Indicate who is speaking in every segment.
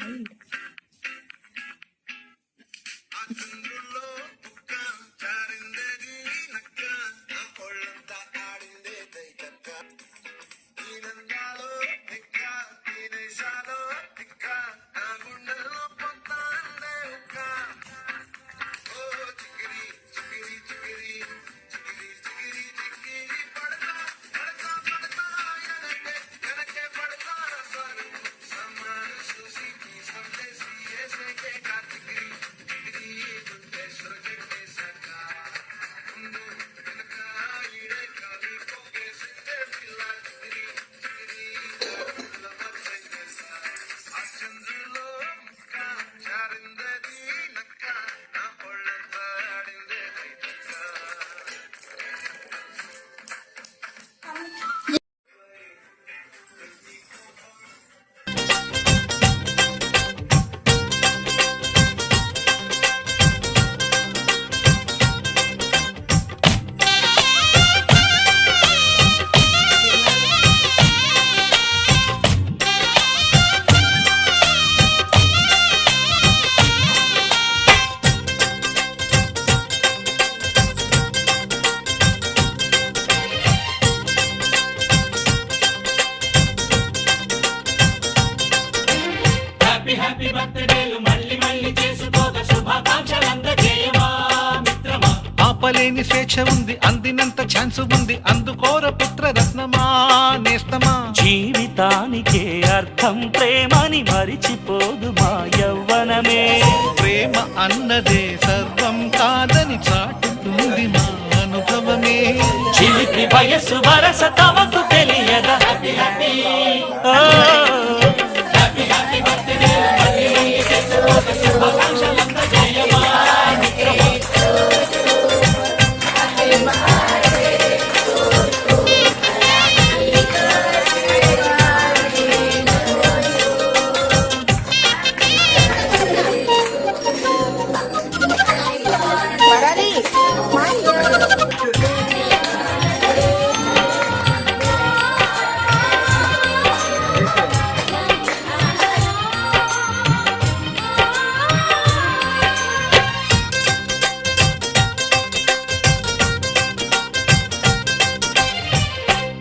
Speaker 1: Mind.
Speaker 2: Happy బర్త్డేలు మళ్ళీ మళ్ళీ చేసుకోక శుభాకాంక్షలందజేయవా మిత్రమా.
Speaker 3: ఆపలేని స్వేచ్ఛ ఉంది, అందినంత ఛాన్స్ ఉంది, అందుకోర పుత్రరత్నమా నేస్తమా.
Speaker 4: జీవితానికే అర్థం ప్రేమని మరిచిపోదు మా యవ్వనమే.
Speaker 3: ప్రేమ అన్నదే సర్వం కాదని చాటుతుంది మా అనుభవమే.
Speaker 4: చిలిపి వయస్సు వరస తమకు తెలియదా.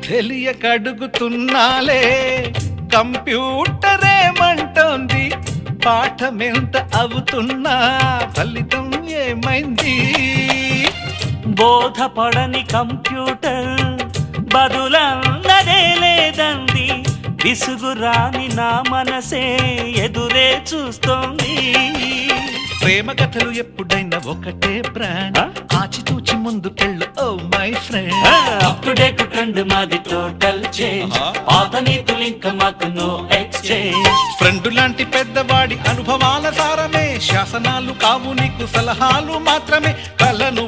Speaker 3: తెలియకడుగుతున్నాలే కంప్యూటరేమంటోంది, పాఠమెంత అవుతున్నా ఫలితం ఏమైంది.
Speaker 4: బోధపడని కంప్యూటర్ బదులన్నదే లేదంది. విసుగురాని నా మనసే ఎదురే చూస్తోంది.
Speaker 3: ప్రేమ కథలు ఎప్పుడైనా ఒకటే బ్రాండ్, ఆచితూచి ముందుకెళ్ళు oh my friend.
Speaker 4: Up to date trend మాది టోటల్ చేంజ్, పాత నీతులు ఇంకా మాకు నో ఎక్స్చేంజ్.
Speaker 3: ఫ్రెండ్ లాంటి పెద్దవాడి అనుభవాల సారమే, శాసనాలు కావు నీకు సలహాలు మాత్రమే. కలను